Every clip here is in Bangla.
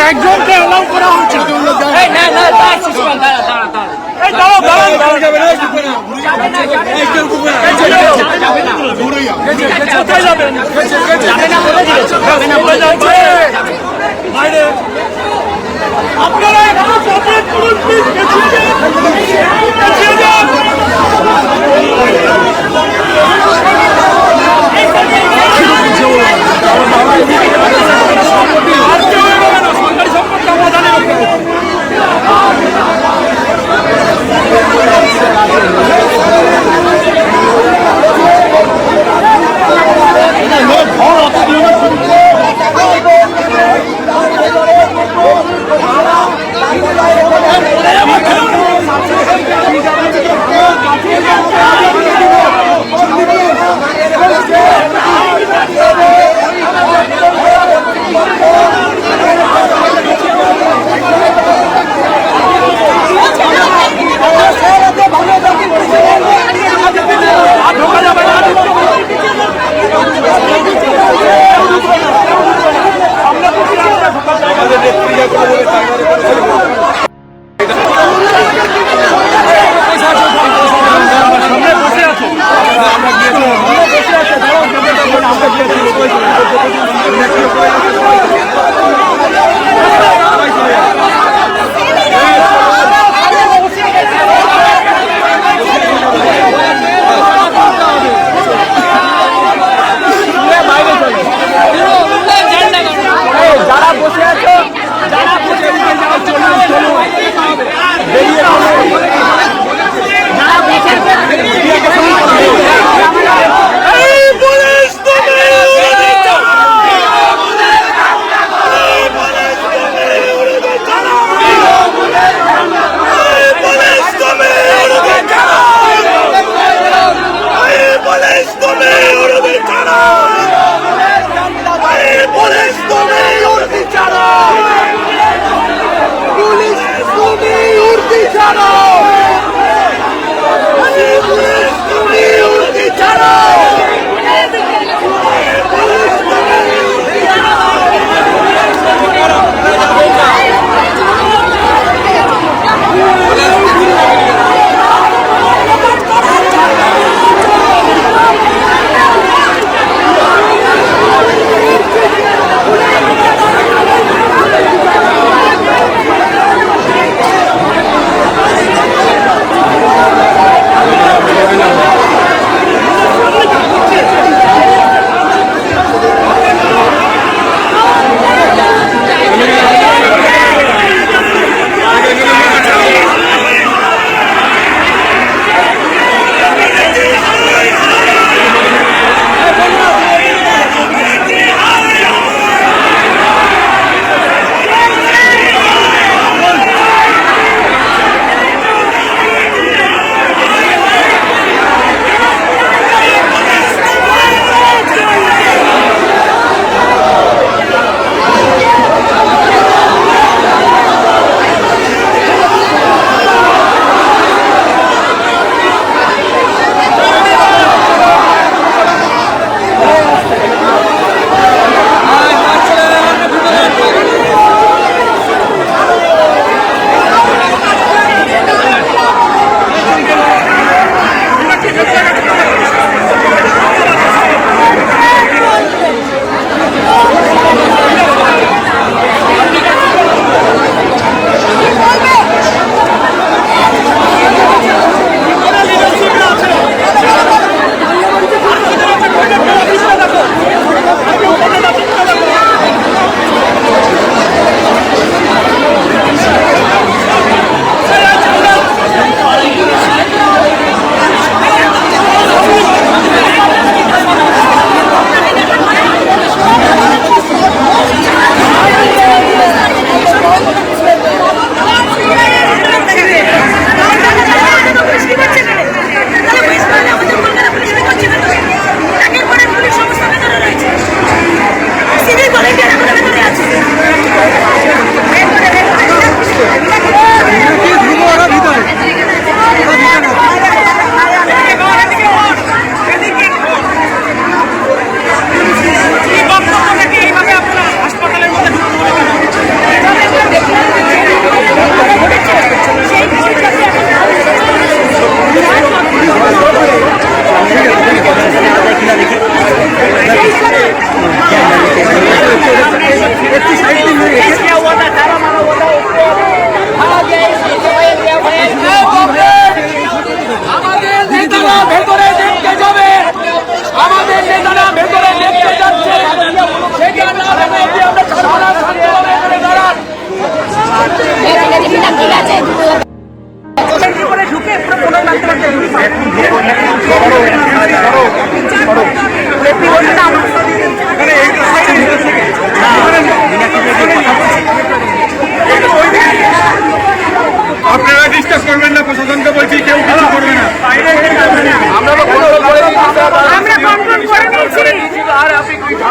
একজনকে অ্যালাউ করা হচ্ছে। আপনারা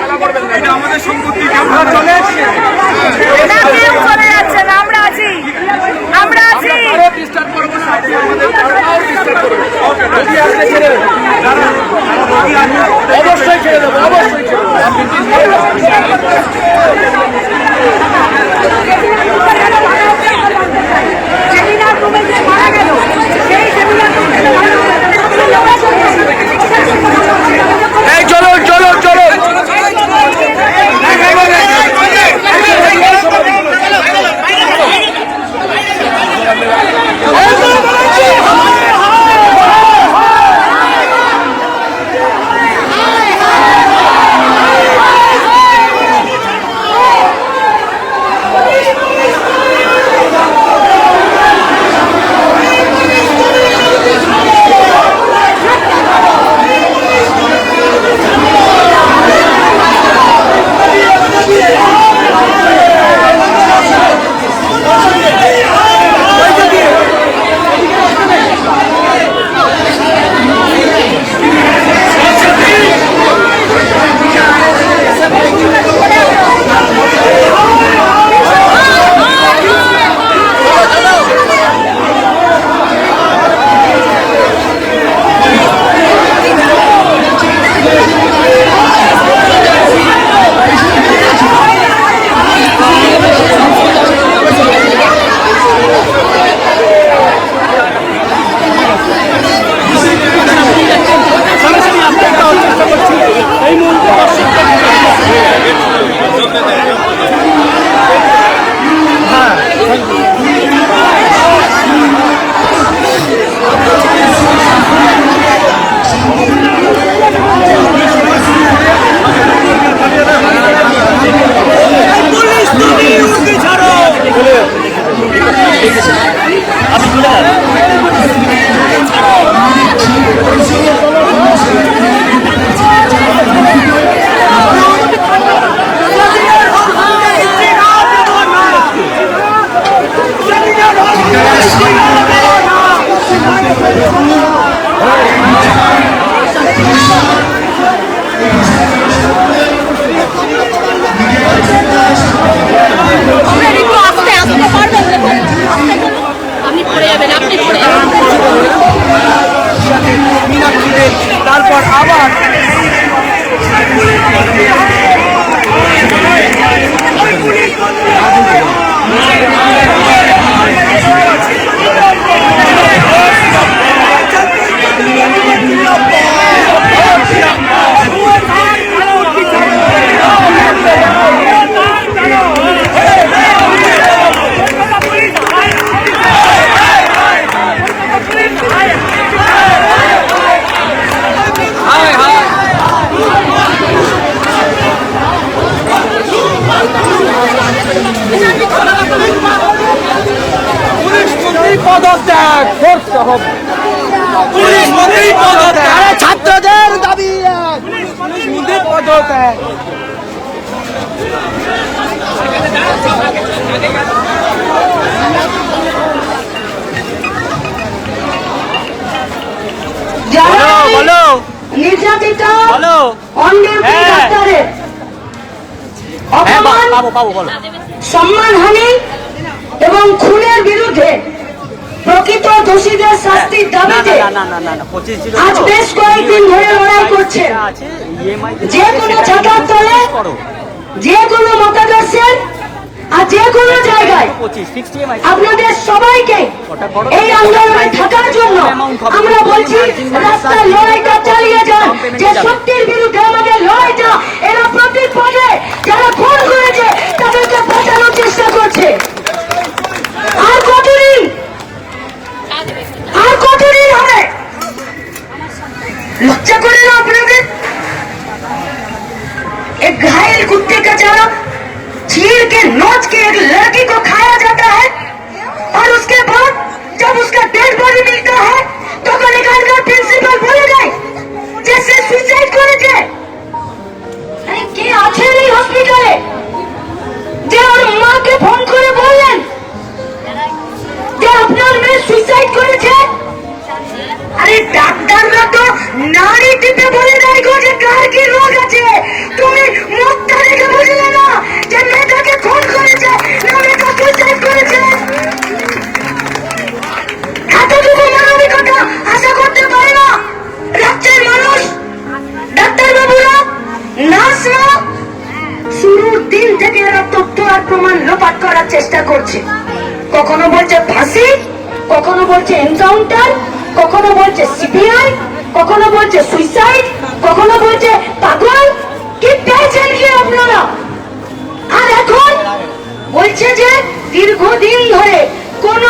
এটা আমাদের সম্পত্তি, আমরা চলে এসেছি। চলে যাচ্ছে না, আমরা আছি, আমরা আছি। অবশ্যই ছেড়ে দেবো, অবশ্যই ছেড়ে দেবো। এই চলো চলো চলো, তারপর আবার পদত্যাগ করতে হবে, পুলিশ মন্ত্রী পদত্যাগ, ছাত্রদের দাবি পুলিশ মন্ত্রী পদত্যাগ। বলো নির্যাতিত বলো ডাক্তারের সম্মানহানি এবং খুনের বিরুদ্ধে প্রকৃত দোষীদের শাস্তির দাবিতে আজ বেশ কয়েকদিন ধরে লড়াই করছে। যে কোনো ছাতার তলে, যে কোনো মতাদর্শের আর যে কোনো জায়গায় আপনাদের সবাইকে এই আন্দোলনে থাকার জন্য আমরা বলছি, রাস্তার লড়াইটা চালিয়ে যান। যে শক্তির বিরুদ্ধে আমাদের লড়াইটা, এরা প্রতি পদে যারা খুন করেছে তাদেরকে বাঁচানোর চেষ্টা করছে। আর কতদিন, আর কতদিন হবে? লজ্জা করে না আপনাদের? एक घायल कुत्ते का चारा चीर के नोच के एक लड़की को खाया जाता है और उसके बाद जब उसका डेड बॉडी मिलता है तो निकालकर प्रिंसिपल बोले गए जैसे सुसाइड করেছে। আরে কে আছেন এই হসপিটালে যে ওর মাকে ফোন করে বললেন যে আপনার মেয়ে সুইসাইড করেছে? আরে ডাক্তাররা তো নারী টিপে বলে দেয় গো যে কার কি রোগ আছে, তুমি শুরুর দিন থেকে এরা তথ্য আর প্রমাণ লোপাট করার চেষ্টা করছে। কখনো বলছে ফাঁসি, কখনো বলছে এনকাউন্টার, কখনো বলছে সিবিআই, কখনো বলছে সুইসাইড, কখনো বলছে পাগল। কি পেয়েছেন কি আপনারা? আর এখন বলছে যে দীর্ঘদিন ধরে কোন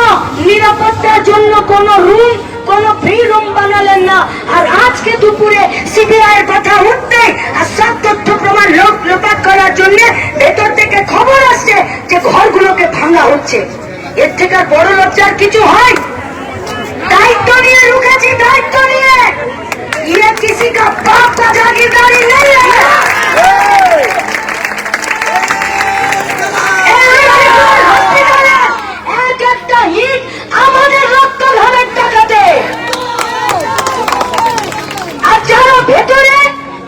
নিরাপত্তার জন্য কোন রুম, কোন ফ্রি রুম বানালেন না। আর আজকে দুপুরে সিবিআই এর কথা উঠতে আর সব তথ্য প্রমাণ লোপাট করার জন্য ভেতর থেকে খবর আসছে যে ঘরগুলোকে ভাঙা হচ্ছে। এর থেকে আর বড় লজ্জার কিছু হয়? দায়িত্ব নিয়ে রুখেছি, দায়িত্ব নিয়ে। ये किसी का बाप का जागीरदारी नहीं है। एक একটা হিট আমাদের রক্ত ঘামের টাকাতে। আর যারা ভেতরে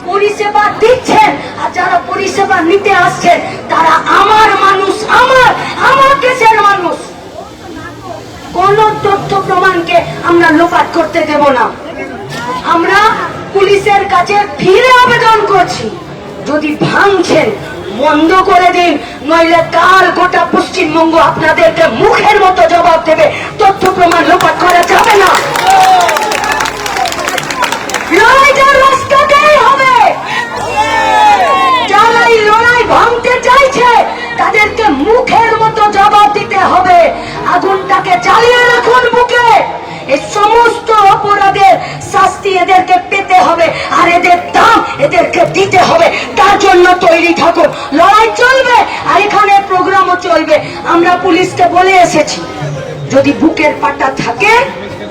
পরিষেবা দিচ্ছেন আর যারা পরিষেবা নিতে আসছেন তারা আমার মানুষ, আমার দেশের মানুষ। কোন তথ্য প্রমাণকে আমরা লোপাট করতে দেব না। আমরা পুলিশের কাছে ফিরে আবেদন করছি, যদি ভাঙছেন বন্ধ করে দিন, নইলে কাল গোটা পশ্চিমবঙ্গ আপনাদেরকে মুখের মতো জবাব দেবে। তথ্য প্রমাণ লোপাট করা যাবে না। লড়াইটা রাস্তাতেই হবে। যারা এই লড়াই ভাঙতে চাইছে তাদেরকে মুখের মতো জবাব দিতে হবে। আগুনটাকে জ্বালিয়ে রাখুন বুকে। এই সমস্ত অপরাধের শাস্তি এদেরকে পেতে হবে, আর এদের দাম এদেরকে দিতে হবে। তার জন্য তৈরি থাকুন। লড়াই চলবে আর এখানে প্রোগ্রামও চলবে। আমরা পুলিশকে বলে এসেছি, যদি বুকের পাটা থাকে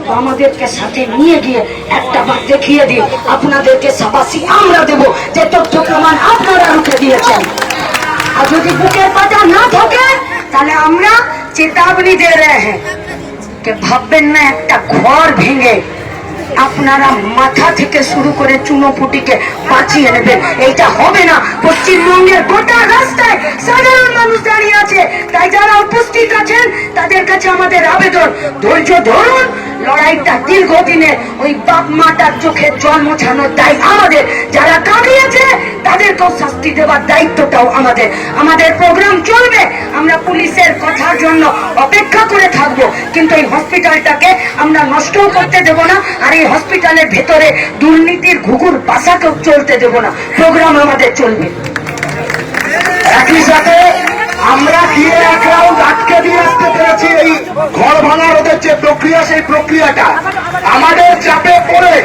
তো আমাদেরকে সাথে নিয়ে গিয়ে একটা বার দেখিয়ে দিন। আপনাদেরকে শাবাশি আমরা দেব যে তথ্য প্রমাণ আপনারা রুখে দিয়েছেন। আর যদি বুকের পাটা না থাকে তাহলে আমরা চেতাবনী দে रहे हैं कि ভাববেন না একটা ঘর ভেঙে আপনারা মাথা থেকে শুরু করে চুনোপুটিকে বাঁচিয়ে নেবেন। এইটা হবে না। পশ্চিমবঙ্গের গোটা রাস্তায় সাধারণ মানুষ দাঁড়িয়ে আছে। তাই যারা উপস্থিত আছেন তাদের কাছে আমাদের আবেদন, ধৈর্য ধরুন। লড়াইটা দীর্ঘদিনের। ওই বাপ মাটার চোখে জল মোছানোর দায় আমাদের। যারা কামিয়েছে তাদেরকেও শাস্তি দেওয়ার দায়িত্বটাও আমাদের। আমাদের প্রোগ্রাম চলবে। আমরা পুলিশের কথার জন্য অপেক্ষা করে থাকবো, কিন্তু এই হসপিটালটাকে আমরা নষ্টও করতে দেব না। আর এই হসপিটালের ভেতরে দুর্নীতির ঘুঘুর বাসাকেও চলতে দেব না। প্রোগ্রাম আমাদের চলবে। একই সাথে আমরা গিয়ে এক রাউন্ড আটকে দিয়ে আসতে পেরেছি। এই ঘর ভাঙার ওদের যে প্রক্রিয়া, সেই প্রক্রিয়াটা আমাদের চাপে পড়ে,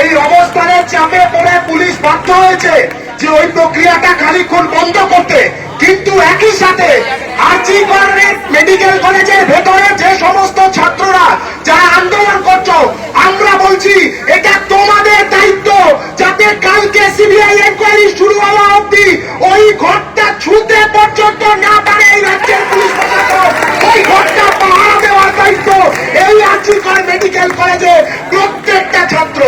এই অবস্থানের চাপে পড়ে পুলিশ বাধ্য হয়েছে যে ওই প্রক্রিয়াটা খানিকক্ষণ বন্ধ করতে। কিন্তু একই সাথে আরজি মেডিকেল কলেজের ভেতরে যে সমস্ত ছাত্ররা যারা আন্দোলন করছো, আমরা বলছি এটা তোমাদের দায়িত্ব, যাতে কালকে সিবিআই এনকোয়ারি শুরু হওয়া অবধি ওই ঘরটা ছুঁতে পর্যন্ত না পারে এই রাজ্যের পুলিশ প্রশাসন। ওই ঘরটা পাহারা দেওয়ার দায়িত্ব এই আরজি মেডিকেল কলেজে প্রত্যেকটা ছাত্র।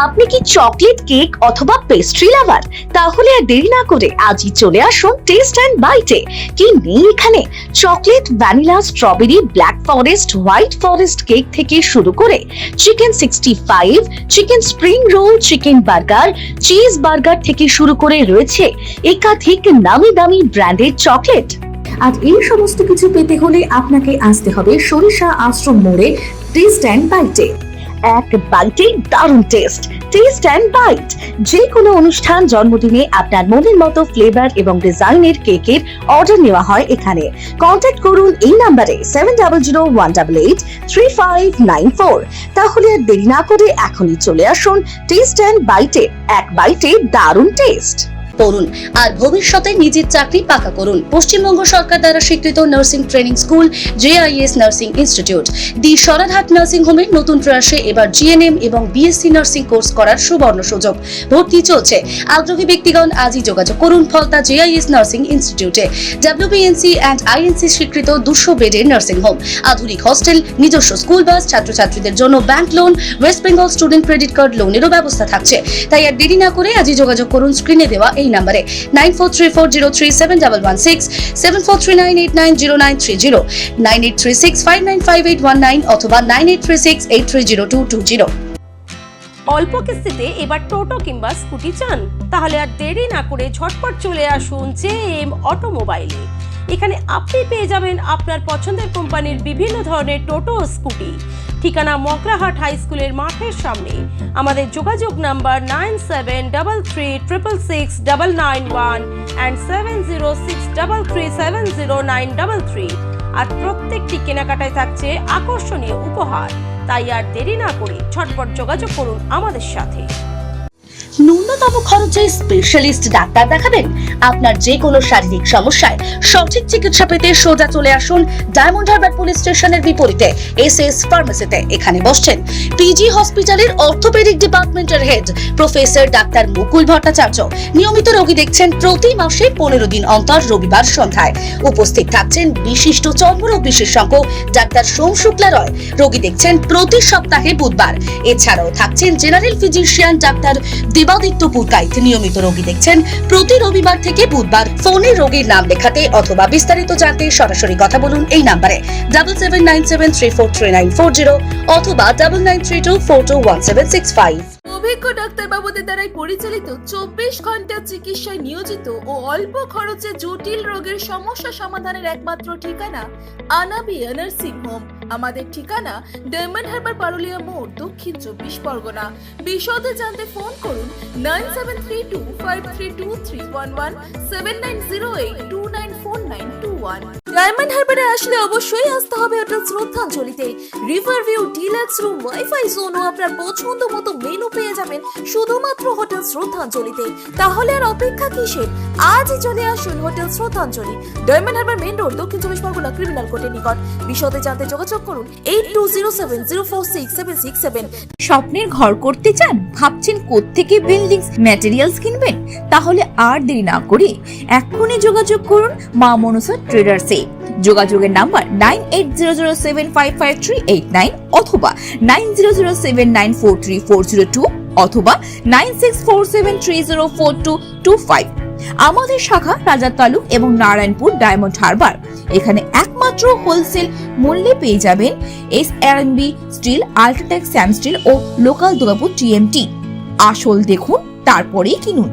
আপনি কি চকলেট কেক অথবা পেস্ট্রি লাভার? তাহলে আর দেরি না করে আজই চলে আসুন টেস্ট অ্যান্ড বাইটে। কি নেই এখানে? Chocolate, vanilla, strawberry, black forest, white forest cake থেকে শুরু করে chicken 65, chicken spring roll, chicken burger, cheese burger থেকে শুরু করে রয়েছে একাধিক নামি দামি ব্র্যান্ডের চকলেট। আজ এই সমস্ত কিছু পেতে হলে আপনাকে আসতে হবে সরিষা আশ্রম মোড়ে টেস্ট অ্যান্ড বাইটে। এক বাইটে দারুণ টেস্ট। Test and byte. যে কোনো অনুষ্ঠান, জন্মদিনে আপনার মনের মতো ফ্লেভার এবং ডিজাইনের কেকের অর্ডার নেওয়া হয় এখানে। কন্ট্যাক্ট করুন এই নাম্বারে 7001883594। তাহলে আর দেরি না করে এখনই চলে আসুন টেস্ট অ্যান্ড বাইটে। এক বাইটে দারুণ টেস্ট। পড়ুন আর ভবিষ্যতে নিজের চাকরি পাকা করুন। পশ্চিমবঙ্গ সরকার দ্বারা স্বীকৃত nursing training school JIS nursing institute the Sararhat nursing হোমের নতুন প্রয়াসে এবার GNM এবং BSc নার্সিং কোর্স করার সুবর্ণ সুযোগ। ভর্তি চলছে। আগ্রহী ব্যক্তিগণ আজই যোগাযোগ করুন ফলতা JIS নার্সিং ইনস্টিটিউটে। WBNC অ্যান্ড INC স্বীকৃত 200 বেডের নার্সিং হোম, আধুনিক হস্টেল, নিজস্ব স্কুল বাস, ছাত্রছাত্রীদের জন্য bank loan, West Bengal student credit card লোনেরও ব্যবস্থা থাকছে। তাই আর দেরি না করে আজই যোগাযোগ করুন স্ক্রিনে দেওয়া এই নাম্বারে 9434037116, 7439890930, 9836595819 অথবা 9836830220। অল্প কিস্তিতে এবার টোটো কিংবা স্কুটি চান? তাহলে আর দেরি না করে ঝটপট চলে আসুন জেএম অটোমোবাইলে। এখানে আপনি পেয়ে যাবেন আপনার পছন্দের কোম্পানির বিভিন্ন ধরনের টোটো ও স্কুটি। ঠিকানা মগরাহাট হাই স্কুলের মাঠের সামনে। আমাদের যোগাযোগ নাম্বার 9733666991 and 7063370933। আর প্রত্যেকটি কেনাকাটায় থাকছে আকর্ষণীয় উপহার। তাই আর দেরি না করে ঝটপট যোগাযোগ করুন আমাদের সাথে। ন্যূনতম খরচে স্পেশালিস্ট ডাক্তার দেখাবেন? আপনার যে কোনো শারীরিক সমস্যায় সঠিক চিকিৎসা পেতে সোজা চলে আসুন ডায়মন্ড হারবার পুলিশ স্টেশনের বিপরীতে এসএস ফার্মেসিতে। এখানে বসছেন পিজি হসপিটালের অর্থোপেডিক ডিপার্টমেন্টের হেড প্রফেসর ডাক্তার মুকুল ভট্টাচার্য। নিয়মিত রোগী দেখছেন প্রতি মাসে 15 দিন অন্তর রবিবার সন্ধ্যায়। উপস্থিত থাকছেন বিশিষ্ট চর্মরোগ বিশেষজ্ঞ ডাক্তার সোম শুক্লা রয়। রোগী দেখছেন প্রতি সপ্তাহে বুধবার। এছাড়াও থাকছেন general physician doctor Debaditya Purkait. নিয়মিত রোগী দেখছেন প্রতি রবিবার থেকে বুধবার। ফোনে রোগীর নাম লেখাতে অথবা বিস্তারিত জানতে সরাসরি কথা বলুন এই নাম্বারে 7797343940 অথবা 9932421765। অভিজ্ঞ ডাক্তারবাবুদের দ্বারাই পরিচালিত 24 ঘন্টা চিকিৎসায় নিয়োজিত ও অল্প খরচে জটিল রোগের সমস্যা সমাধানের একমাত্র ঠিকানা আনাবিয়া নার্সিং হোম। আমাদের ঠিকানা ডায়মন্ড হারবার পারুলিয়া মোড়, দক্ষিণ 24 পরগনা। বিশদে জানতে ফোন করুন 9732532311 7908294921। ডায়মন্ড হারবারে আসলে অবশ্যই আসতে হবে হোটেল শ্রদ্ধাঞ্জলিতে। River view, deluxe room, wifi zone ও আপনার পছন্দ মতো মেনু পেয়ে যাবেন শুধুমাত্র হোটেল শ্রদ্ধাঞ্জলিতে। তাহলে আর অপেক্ষা কিসের? আজই চলে আসুন হোটেল শ্রদ্ধাঞ্জলি, ডায়মন্ড হারবার মেইন রোড, দক্ষিণ 24 পরগনা, ক্রিমিনাল কোর্টের নিকট। বিশদে জানতে যোগাযোগ করুন 8207046767। স্বপ্নের ঘর করতে চান? ভাবছেন কোত্থেকে বিল্ডিংস ম্যাটেরিয়ালস কিনবেন? তাহলে আর দেরি না করে এক্ষুনি যোগাযোগ করুন মা মনসা ট্রেডার্সে। যোগাযোগের নাম্বার 9800755389 অথবা 9007943402 অথবা 9647304225। আমাদের শাখা রাজার তালুক এবং নারায়ণপুর ডায়মন্ড হারবার। এখানে একমাত্র হোলসেল মূল্যে পেয়ে যাবেন SRMB steel, UltraTech, Shyam steel ও লোকাল দুর্গাপুর TMT। আসল দেখুন, তারপরেই কিনুন।